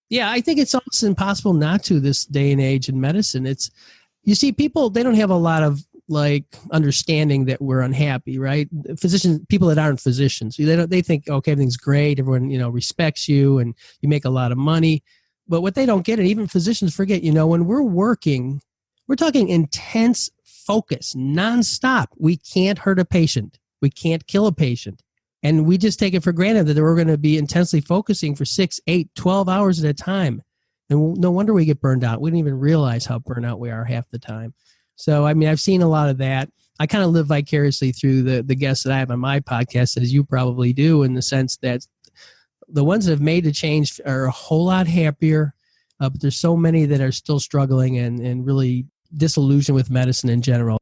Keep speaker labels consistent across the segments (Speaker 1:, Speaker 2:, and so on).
Speaker 1: Yeah, I think it's almost impossible not to this day and age in medicine. You see, people, they don't have a lot of understanding that we're unhappy, right? Physicians, people that aren't physicians, they think, okay, everything's great. Everyone, respects you and you make a lot of money. But what they don't get, and even physicians forget, when we're working, we're talking intense focus, nonstop. We can't hurt a patient. We can't kill a patient. And we just take it for granted that we're going to be intensely focusing for 6, 8, 12 hours at a time. And no wonder we get burned out. We don't even realize how burnt out we are half the time. So, I've seen a lot of that. I kind of live vicariously through the guests that I have on my podcast, as you probably do, in the sense that the ones that have made a change are a whole lot happier. But there's so many that are still struggling and really disillusioned with medicine in general.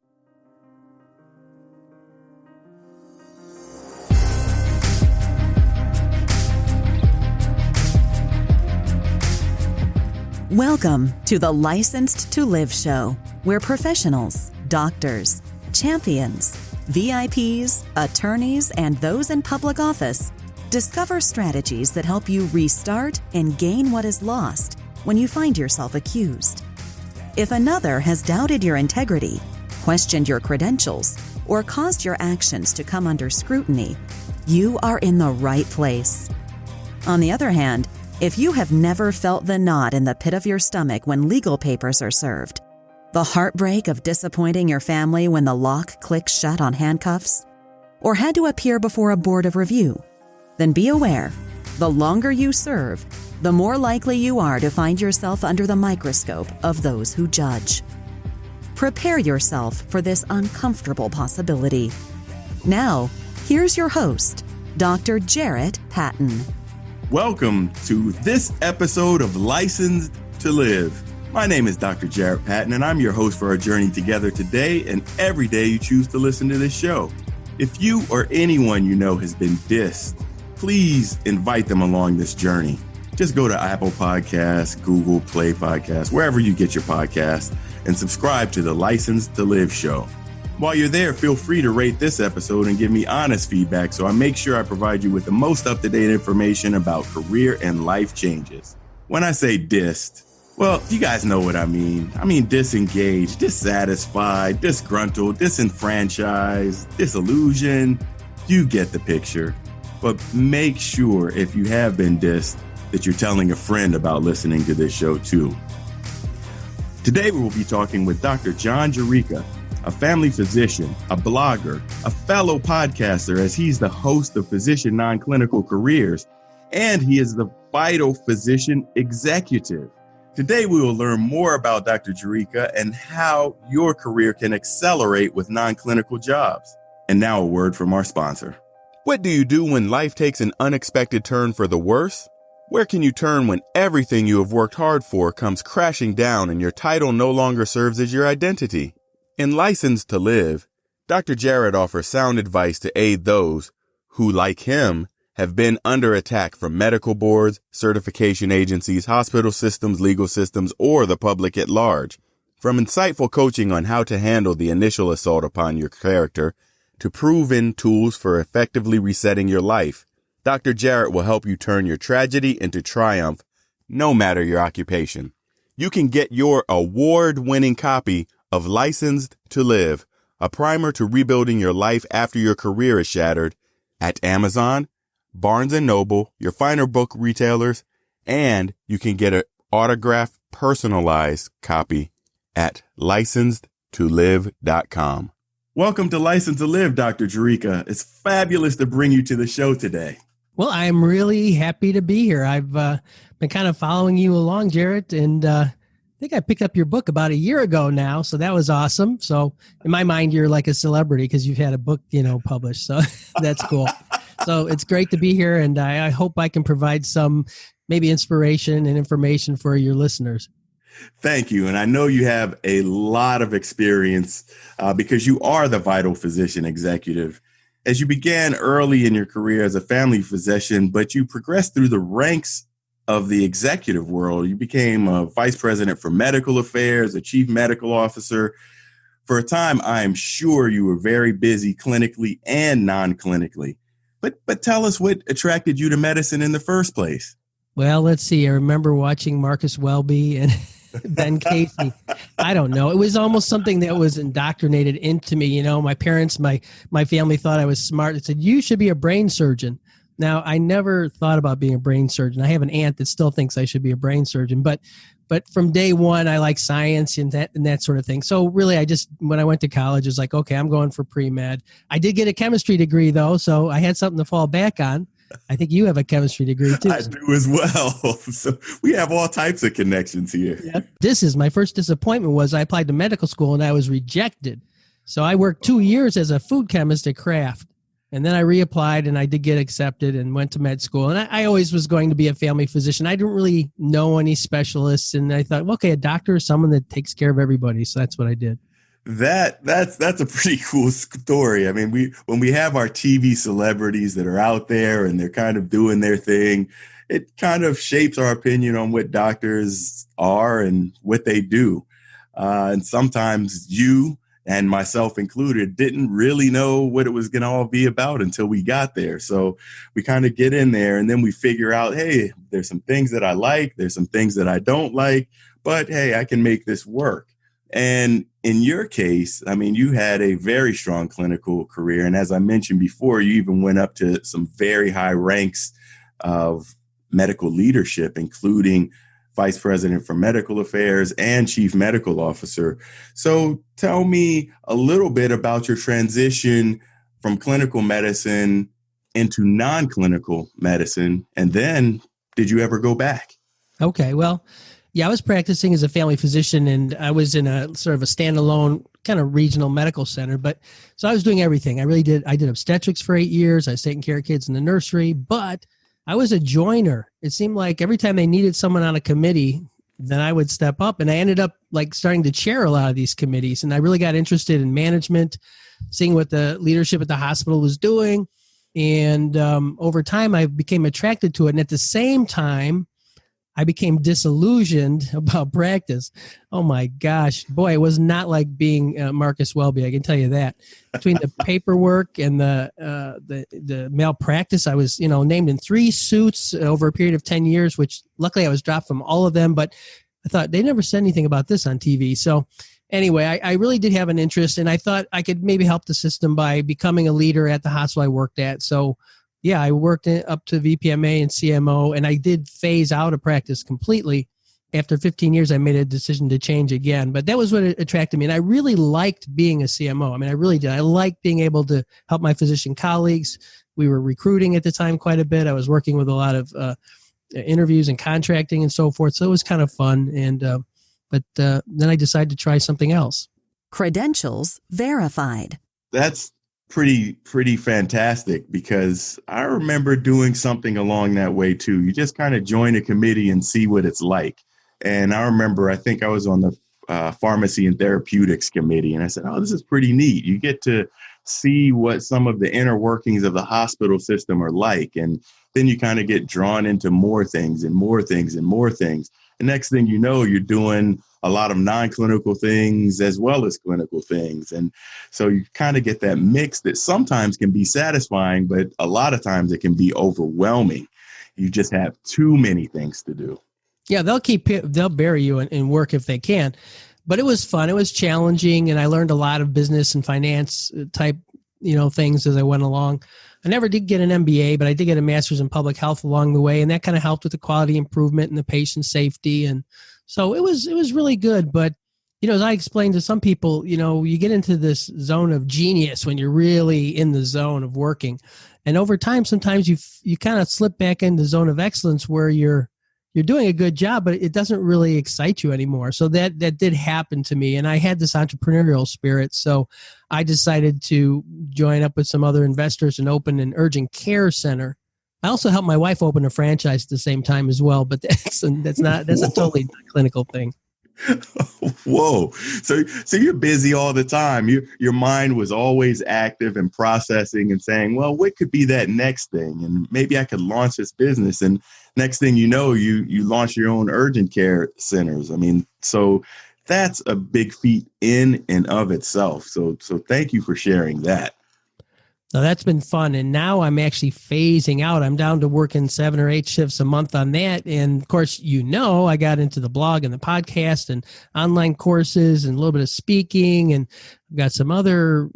Speaker 2: Welcome to the Licensed to Live show, where professionals, doctors, champions, VIPs, attorneys, and those in public office discover strategies that help you restart and gain what is lost when you find yourself accused. If another has doubted your integrity, questioned your credentials, or caused your actions to come under scrutiny, you are in the right place. On the other hand, if you have never felt the knot in the pit of your stomach when legal papers are served, the heartbreak of disappointing your family when the lock clicks shut on handcuffs, or had to appear before a board of review, then be aware, the longer you serve, the more likely you are to find yourself under the microscope of those who judge. Prepare yourself for this uncomfortable possibility. Now, here's your host, Dr. Jarrett Patton.
Speaker 3: Welcome to this episode of Licensed to Live. My name is Dr. Jarrett Patton, and I'm your host for our journey together today and every day you choose to listen to this show. If you or anyone you know has been dissed, please invite them along this journey. Just go to Apple Podcasts, Google Play Podcasts, wherever you get your podcasts, and subscribe to the Licensed to Live show. While you're there, feel free to rate this episode and give me honest feedback so I make sure I provide you with the most up-to-date information about career and life changes. When I say dissed, well, you guys know what I mean. I mean disengaged, dissatisfied, disgruntled, disenfranchised, disillusioned. You get the picture. But make sure if you have been dissed that you're telling a friend about listening to this show too. Today we will be talking with Dr. John Jurica, a family physician, a blogger, a fellow podcaster, as he's the host of Physician Non-Clinical Careers, and he is the Vital Physician Executive. Today, we will learn more about Dr. Jurica and how your career can accelerate with non-clinical jobs. And now a word from our sponsor.
Speaker 4: What do you do when life takes an unexpected turn for the worse? Where can you turn when everything you have worked hard for comes crashing down and your title no longer serves as your identity? In Licensed to Live, Dr. Jarrett offers sound advice to aid those who, like him, have been under attack from medical boards, certification agencies, hospital systems, legal systems, or the public at large. From insightful coaching on how to handle the initial assault upon your character to proven tools for effectively resetting your life, Dr. Jarrett will help you turn your tragedy into triumph, no matter your occupation. You can get your award-winning copy of Licensed to Live, a primer to rebuilding your life after your career is shattered, at Amazon, Barnes & Noble, your finer book retailers, and you can get an autographed, personalized copy at licensedtolive.com.
Speaker 3: Welcome to Licensed to Live, Dr. Jurica. It's fabulous to bring you to the show today.
Speaker 1: Well, I'm really happy to be here. I've been kind of following you along, Jarrett, and I think I picked up your book about a year ago now, so that was awesome. So in my mind, you're like a celebrity because you've had a book, published. So that's cool. So it's great to be here, and I hope I can provide some maybe inspiration and information for your listeners.
Speaker 3: Thank you. And I know you have a lot of experience because you are the Vital Physician Executive. As you began early in your career as a family physician, but you progressed through the ranks of the executive world. You became a vice president for medical affairs, a chief medical officer. For a time, I am sure you were very busy clinically and non-clinically. But tell us what attracted you to medicine in the first place.
Speaker 1: Well, let's see. I remember watching Marcus Welby and Ben Casey. I don't know. It was almost something that was indoctrinated into me. You know, my parents, my family thought I was smart. They said, you should be a brain surgeon. Now, I never thought about being a brain surgeon. I have an aunt that still thinks I should be a brain surgeon. But from day one, I like science and that sort of thing. So really, when I went to college, I was like, okay, I'm going for pre-med. I did get a chemistry degree, though, so I had something to fall back on. I think you have a chemistry degree, too.
Speaker 3: I do as well. So we have all types of connections here.
Speaker 1: Yeah. This is my first disappointment was I applied to medical school and I was rejected. So I worked 2 years as a food chemist at Kraft. And then I reapplied and I did get accepted and went to med school. And I always was going to be a family physician. I didn't really know any specialists. And I thought, well, okay, a doctor is someone that takes care of everybody. So that's what I did.
Speaker 3: That's a pretty cool story. I mean, when we have our TV celebrities that are out there and they're kind of doing their thing, it kind of shapes our opinion on what doctors are and what they do. And sometimes you and myself included didn't really know what it was going to all be about until we got there. So we kind of get in there and then we figure out, hey, there's some things that I like, there's some things that I don't like, but hey, I can make this work. And in your case, I mean, you had a very strong clinical career. And as I mentioned before, you even went up to some very high ranks of medical leadership, including Vice President for Medical Affairs and Chief Medical Officer. So tell me a little bit about your transition from clinical medicine into non-clinical medicine. And then did you ever go back?
Speaker 1: Okay, well, yeah, I was practicing as a family physician and I was in a sort of a standalone kind of regional medical center. But so I was doing everything. I did obstetrics for 8 years. I was taking care of kids in the nursery, but I was a joiner. It seemed like every time they needed someone on a committee, then I would step up. And I ended up like starting to chair a lot of these committees. And I really got interested in management, seeing what the leadership at the hospital was doing. And over time, I became attracted to it. And at the same time, I became disillusioned about practice. Oh my gosh, boy, it was not like being Marcus Welby. I can tell you that. Between the paperwork and the malpractice, I was named in 3 suits over a period of 10 years, which luckily I was dropped from all of them. But I thought they never said anything about this on TV. So anyway, I really did have an interest, and I thought I could maybe help the system by becoming a leader at the hospital I worked at. So yeah, I worked up to VPMA and CMO, and I did phase out of practice completely. After 15 years, I made a decision to change again. But that was what attracted me. And I really liked being a CMO. I mean, I really did. I liked being able to help my physician colleagues. We were recruiting at the time quite a bit. I was working with a lot of interviews and contracting and so forth. So it was kind of fun. And but then I decided to try something else.
Speaker 2: Credentials verified.
Speaker 3: That's pretty fantastic, because I remember doing something along that way too. You just kind of join a committee and see what it's like. And I remember, I think I was on the pharmacy and therapeutics committee, and I said, oh, this is pretty neat. You get to see what some of the inner workings of the hospital system are like. And then you kind of get drawn into more things and more things and more things. The next thing you know, you're doing a lot of non-clinical things as well as clinical things. And so you kind of get that mix that sometimes can be satisfying, but a lot of times it can be overwhelming. You just have too many things to do.
Speaker 1: Yeah, they'll bury you in work if they can. But it was fun. It was challenging, and I learned a lot of business and finance type things as I went along. I never did get an MBA, but I did get a master's in public health along the way, and that kind of helped with the quality improvement and the patient safety. And so it was really good. But, as I explained to some people, you get into this zone of genius when you're really in the zone of working. And over time, sometimes you kind of slip back into the zone of excellence where you're doing a good job, but it doesn't really excite you anymore. So that did happen to me. And I had this entrepreneurial spirit. So I decided to join up with some other investors and open an urgent care center. I also helped my wife open a franchise at the same time as well, but that's a totally clinical thing.
Speaker 3: Whoa. So you're busy all the time. Your mind was always active and processing and saying, well, what could be that next thing? And maybe I could launch this business. And next thing you know, you launch your own urgent care centers. I mean, so that's a big feat in and of itself. So thank you for sharing that.
Speaker 1: So that's been fun. And now I'm actually phasing out. I'm down to working 7 or 8 shifts a month on that. And of course, I got into the blog and the podcast and online courses and a little bit of speaking, and I've got some other,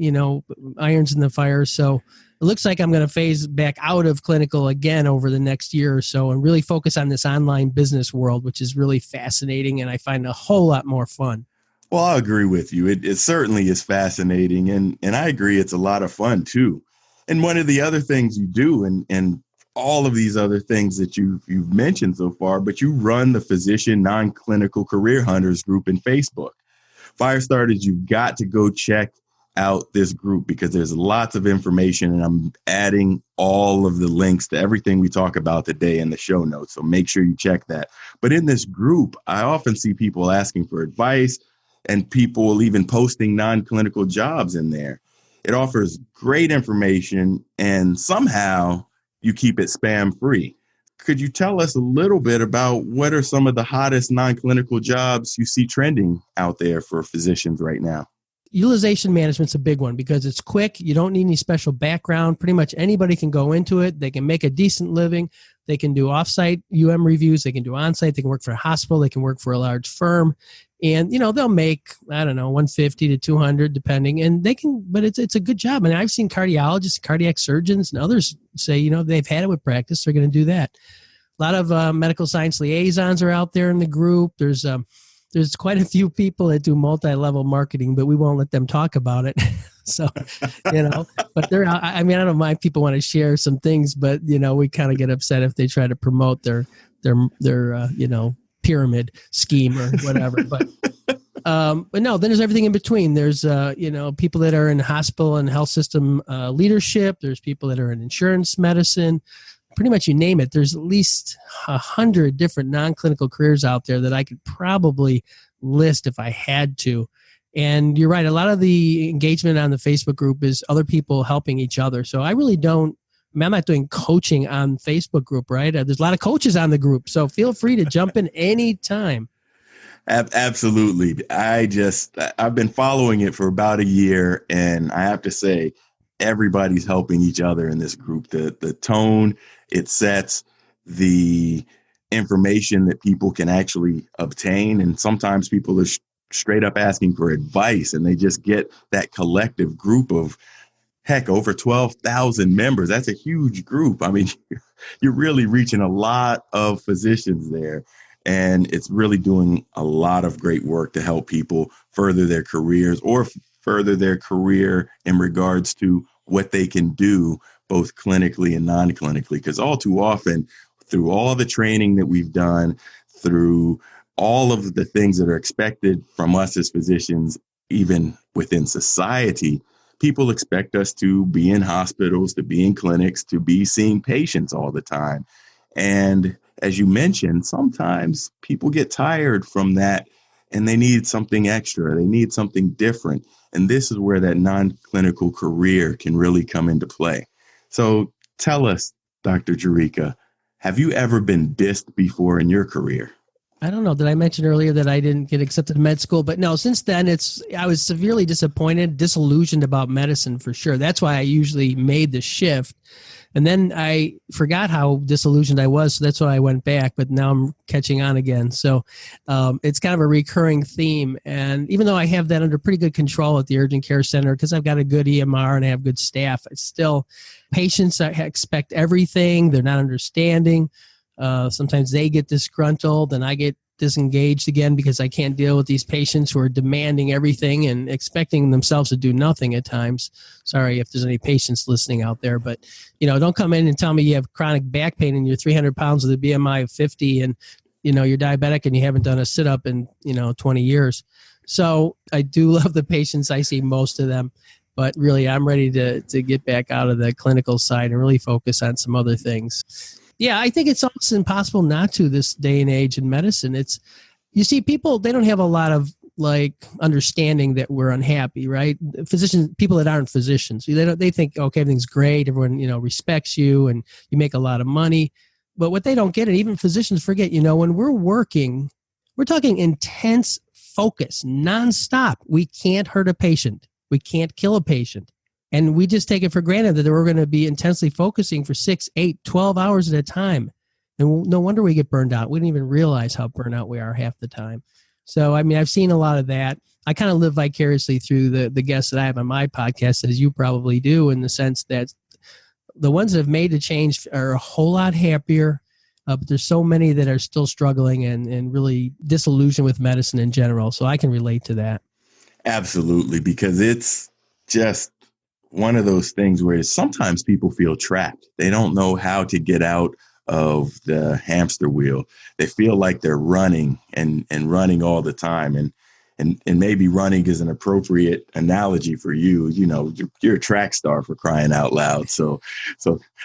Speaker 1: irons in the fire. So it looks like I'm going to phase back out of clinical again over the next year or so and really focus on this online business world, which is really fascinating. And I find a whole lot more fun.
Speaker 3: Well, I agree with you. It certainly is fascinating, and I agree it's a lot of fun too. And one of the other things you do, and all of these other things that you've mentioned so far, but you run the Physician Non-Clinical Career Hunters group in Facebook. Firestarters, you've got to go check out this group because there's lots of information, and I'm adding all of the links to everything we talk about today in the show notes. So make sure you check that. But in this group, I often see people asking for advice, and people even posting non-clinical jobs in there. It offers great information, and somehow you keep it spam free. Could you tell us a little bit about what are some of the hottest non-clinical jobs you see trending out there for physicians right now?
Speaker 1: Utilization management's a big one because it's quick. You don't need any special background. Pretty much anybody can go into it. They can make a decent living. They can do offsite reviews. They can do onsite. They can work for a hospital. They can work for a large firm. And, they'll make, I don't know, 150 to 200 depending. And they can, but it's a good job. And I've seen cardiologists, cardiac surgeons, and others say, they've had it with practice. They're going to do that. A lot of medical science liaisons are out there in the group. There's quite a few people that do multi-level marketing, but we won't let them talk about it. So, but I don't mind people want to share some things, but, we kind of get upset if they try to promote their pyramid scheme or whatever. But no, then there's everything in between. There's, people that are in hospital and health system leadership. There's people that are in insurance medicine. Pretty much you name it. There's at least 100 different non-clinical careers out there that I could probably list if I had to. And you're right. A lot of the engagement on the Facebook group is other people helping each other. So I really don't, I'm not doing coaching on Facebook group, right? There's a lot of coaches on the group. So feel free to jump in anytime.
Speaker 3: Absolutely. I've been following it for about a year, and I have to say, everybody's helping each other in this group. The tone it sets, the information that people can actually obtain. And sometimes people are straight up asking for advice, and they just get that collective group of, heck, over 12,000 members. That's a huge group. I mean, you're really reaching a lot of physicians there. And it's really doing a lot of great work to help people further their careers or further their career in regards to what they can do both clinically and non-clinically. Because all too often, through all the training that we've done, through all of the things that are expected from us as physicians, even within society, people expect us to be in hospitals, to be in clinics, to be seeing patients all the time. And as you mentioned, sometimes people get tired from that and they need something extra. They need something different. And this is where that non-clinical career can really come into play. So tell us, Dr. Jurica, have you ever been dissed before in your career?
Speaker 1: I don't know. Did I mention earlier that I didn't get accepted to med school? But no, since then, I was severely disappointed, disillusioned about medicine for sure. That's why I usually made the shift. And then I forgot how disillusioned I was, so that's why I went back, but now I'm catching on again. So it's kind of a recurring theme. And even though I have that under pretty good control at the urgent care center, because I've got a good EMR and I have good staff, it's still patients expect everything. They're not understanding. Sometimes they get disgruntled and I get disengaged again because I can't deal with these patients who are demanding everything and expecting themselves to do nothing at times. Sorry if there's any patients listening out there, but don't come in and tell me you have chronic back pain and you're 300 pounds with a BMI of 50 and you're diabetic and you haven't done a sit-up in 20 years. So I do love the patients. I see most of them, but really I'm ready to get back out of the clinical side and really focus on some other things. Yeah, I think it's almost impossible not to this day and age in medicine. You see, people, they don't have a lot of understanding that we're unhappy, right? Physicians, people that aren't physicians, they think, okay, everything's great. Everyone, respects you and you make a lot of money. But what they don't get, and even physicians forget, when we're working, we're talking intense focus, nonstop. We can't hurt a patient. We can't kill a patient. And we just take it for granted that we're going to be intensely focusing for 6, 8, 12 hours at a time. And no wonder we get burned out. We didn't even realize how burnt out we are half the time. So, I mean, I've seen a lot of that. I kind of live vicariously through the guests that I have on my podcast, as you probably do, in the sense that the ones that have made a change are a whole lot happier. But there's so many that are still struggling and really disillusioned with medicine in general. So I can relate to that.
Speaker 3: Absolutely, because it's just one of those things where sometimes people feel trapped. They don't know how to get out of the hamster wheel. They feel like they're running and running all the time. And maybe running is an appropriate analogy for you. You know, you're a track star, for crying out loud. So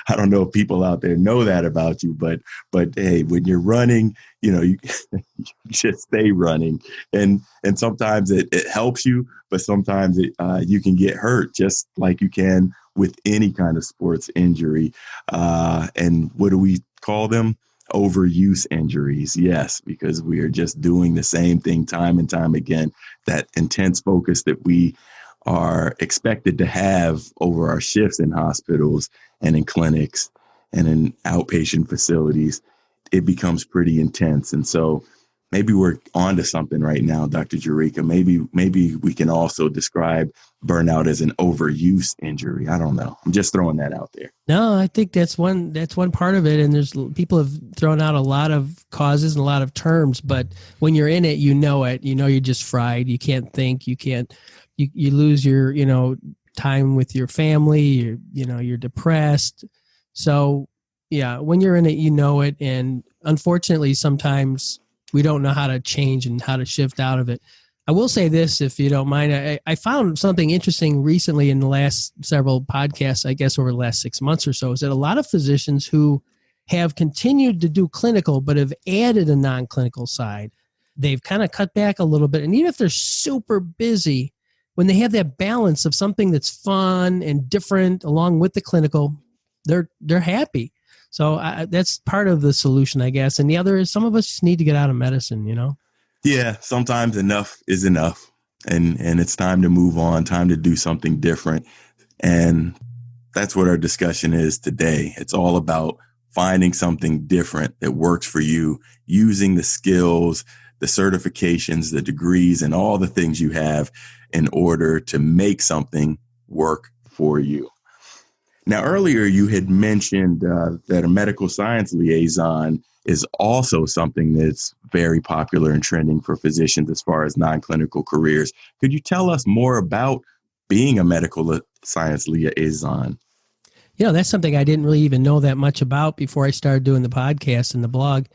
Speaker 3: I don't know if people out there know that about you, but hey, when you're running, you know, you just stay running. And sometimes it helps you, but sometimes you can get hurt, just like you can with any kind of sports injury. And what do we call them? Overuse injuries. Yes, because we are just doing the same thing time and time again. That intense focus that we are expected to have over our shifts in hospitals and in clinics and in outpatient facilities, it becomes pretty intense. And so maybe we're onto something right now, Dr. Jurica. Maybe we can also describe burnout as an overuse injury. I don't know. I'm just throwing that out there.
Speaker 1: No, I think that's one part of it. And there's people have thrown out a lot of causes and a lot of terms, but when you're in it, you know it. You know you're just fried. You can't think. You lose your, you know, time with your family. You're depressed. So yeah, when you're in it, you know it. And unfortunately, sometimes we don't know how to change and how to shift out of it. I will say this, if you don't mind. I found something interesting recently in the last several podcasts, I guess over the last 6 months or so, is that a lot of physicians who have continued to do clinical but have added a non-clinical side, they've kind of cut back a little bit. And even if they're super busy, when they have that balance of something that's fun and different along with the clinical, they're happy. So that's part of the solution, I guess. And the other is some of us just need to get out of medicine, you know?
Speaker 3: Yeah, sometimes enough is enough. And it's time to move on, time to do something different. And that's what our discussion is today. It's all about finding something different that works for you, using the skills, the certifications, the degrees, and all the things you have in order to make something work for you. Now, earlier you had mentioned that a medical science liaison is also something that's very popular and trending for physicians as far as non-clinical careers. Could you tell us more about being a medical science liaison?
Speaker 1: You know, that's something I didn't really even know that much about before I started doing the podcast and the blog.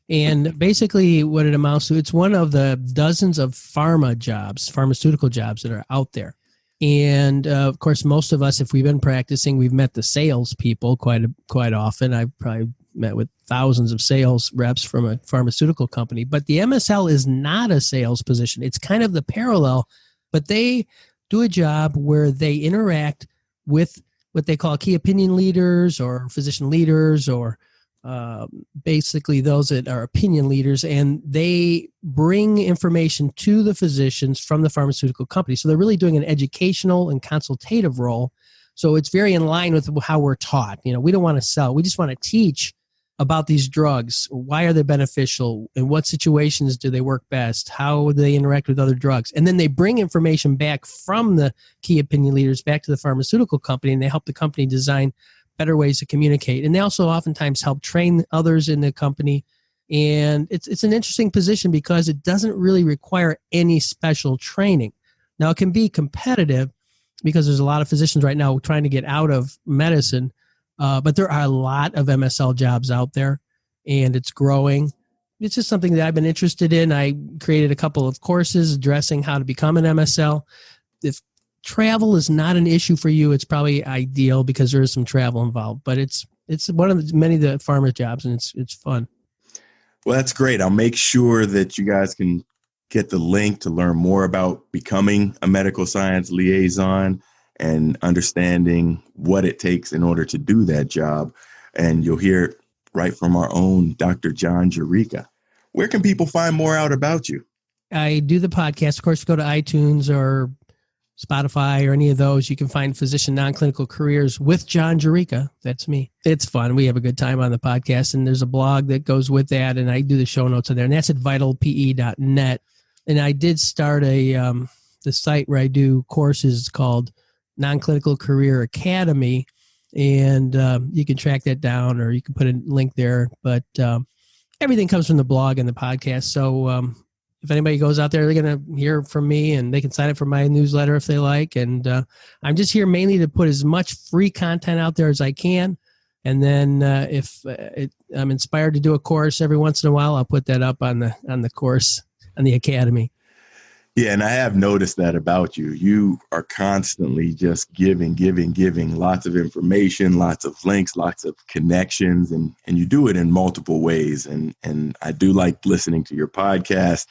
Speaker 1: And basically what it amounts to, it's one of the dozens of pharmaceutical jobs that are out there. And of course, most of us, if we've been practicing, we've met the sales people quite often. I've probably met with thousands of sales reps from a pharmaceutical company. But the MSL is not a sales position. It's kind of the parallel, but they do a job where they interact with what they call key opinion leaders or physician leaders or basically those that are opinion leaders, and they bring information to the physicians from the pharmaceutical company. So they're really doing an educational and consultative role. So it's very in line with how we're taught. You know, we don't want to sell. We just want to teach about these drugs. Why are they beneficial? In what situations do they work best? How do they interact with other drugs? And then they bring information back from the key opinion leaders back to the pharmaceutical company, and they help the company design better ways to communicate. And they also oftentimes help train others in the company. And it's an interesting position because it doesn't really require any special training. Now, it can be competitive because there's a lot of physicians right now trying to get out of medicine, but there are a lot of MSL jobs out there, and it's growing. It's just something that I've been interested in. I created a couple of courses addressing how to become an MSL. If travel is not an issue for you, it's probably ideal because there is some travel involved, but it's one of the many of the pharma jobs, and it's fun.
Speaker 3: Well, that's great. I'll make sure that you guys can get the link to learn more about becoming a medical science liaison and understanding what it takes in order to do that job. And you'll hear it right from our own Dr. John Jurica. Where can people find more out about you?
Speaker 1: I do the podcast. Of course, go to iTunes or Spotify or any of those, you can find Physician Non-Clinical Careers with John Jurica. That's me. It's fun. We have a good time on the podcast, and there's a blog that goes with that, and I do the show notes on there, and that's at vitalpe.net. And I did start the site where I do courses called Non-Clinical Career Academy, and you can track that down, or you can put a link there. But everything comes from the blog and the podcast. So if anybody goes out there, they're going to hear from me, and they can sign up for my newsletter if they like. And I'm just here mainly to put as much free content out there as I can. And then if I'm inspired to do a course every once in a while, I'll put that up on the course, on the academy.
Speaker 3: Yeah, and I have noticed that about you. You are constantly just giving lots of information, lots of links, lots of connections, and you do it in multiple ways. And I do like listening to your podcast.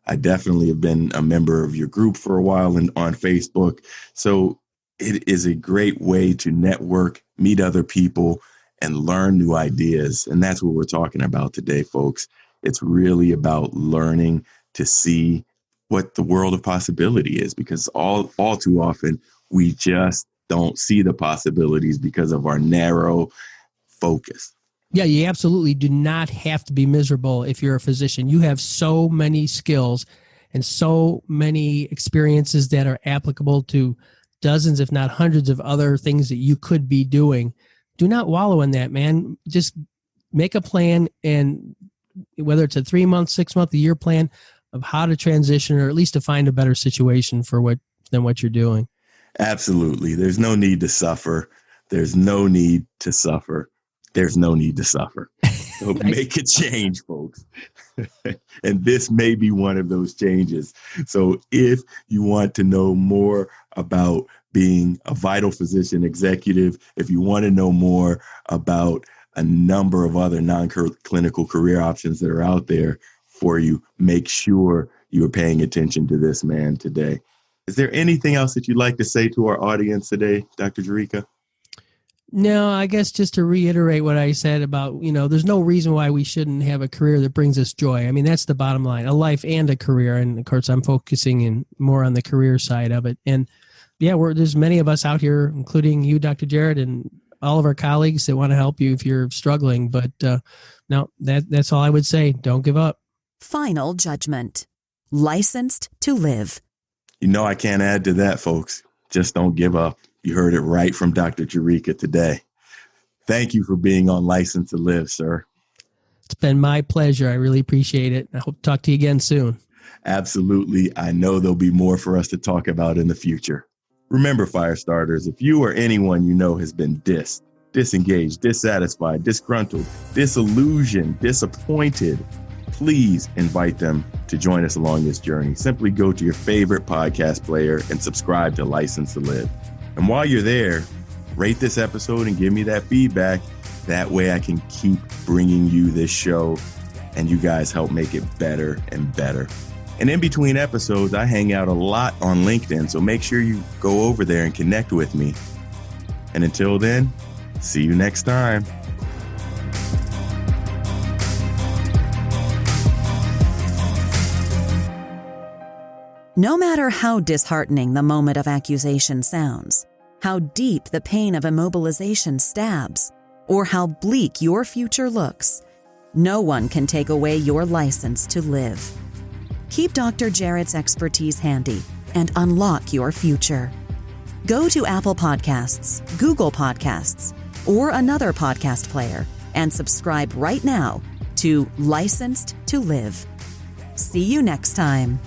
Speaker 3: I definitely have been a member of your group for a while and on Facebook. So it is a great way to network, meet other people, and learn new ideas. And that's what we're talking about today, folks. It's really about learning to see what the world of possibility is, because all too often we just don't see the possibilities because of our narrow focus.
Speaker 1: Yeah, you absolutely do not have to be miserable if you're a physician. You have so many skills and so many experiences that are applicable to dozens, if not hundreds of other things that you could be doing. Do not wallow in that, man. Just make a plan, and whether it's a 3-month, 6-month, a year plan of how to transition, or at least to find a better situation than what you're doing.
Speaker 3: Absolutely. There's no need to suffer. There's no need to suffer. There's no need to suffer. So make a change, folks. And this may be one of those changes. So if you want to know more about being a Vital Physician executive, if you want to know more about a number of other non-clinical career options that are out there for you, make sure you're paying attention to this man today. Is there anything else that you'd like to say to our audience today, Dr. Jurica?
Speaker 1: No, I guess just to reiterate what I said about, there's no reason why we shouldn't have a career that brings us joy. I mean, that's the bottom line, a life and a career. And of course, I'm focusing in more on the career side of it. And yeah, there's many of us out here, including you, Dr. Jarrett, and all of our colleagues that want to help you if you're struggling. But no, that's all I would say. Don't give up.
Speaker 2: Final judgment. Licensed to live.
Speaker 3: I can't add to that, folks. Just don't give up. You heard it right from Dr. Jurica today. Thank you for being on Licensed to Live, sir.
Speaker 1: It's been my pleasure. I really appreciate it. I hope to talk to you again soon.
Speaker 3: Absolutely. I know there'll be more for us to talk about in the future. Remember, fire starters, if you or anyone you know has been disengaged, dissatisfied, disgruntled, disillusioned, disappointed, please invite them to join us along this journey. Simply go to your favorite podcast player and subscribe to License to Live. And while you're there, rate this episode and give me that feedback. That way I can keep bringing you this show, and you guys help make it better and better. And in between episodes, I hang out a lot on LinkedIn, so make sure you go over there and connect with me. And until then, see you next time.
Speaker 2: No matter how disheartening the moment of accusation sounds, how deep the pain of immobilization stabs, or how bleak your future looks, no one can take away your license to live. Keep Dr. Jarrett's expertise handy and unlock your future. Go to Apple Podcasts, Google Podcasts, or another podcast player and subscribe right now to Licensed to Live. See you next time.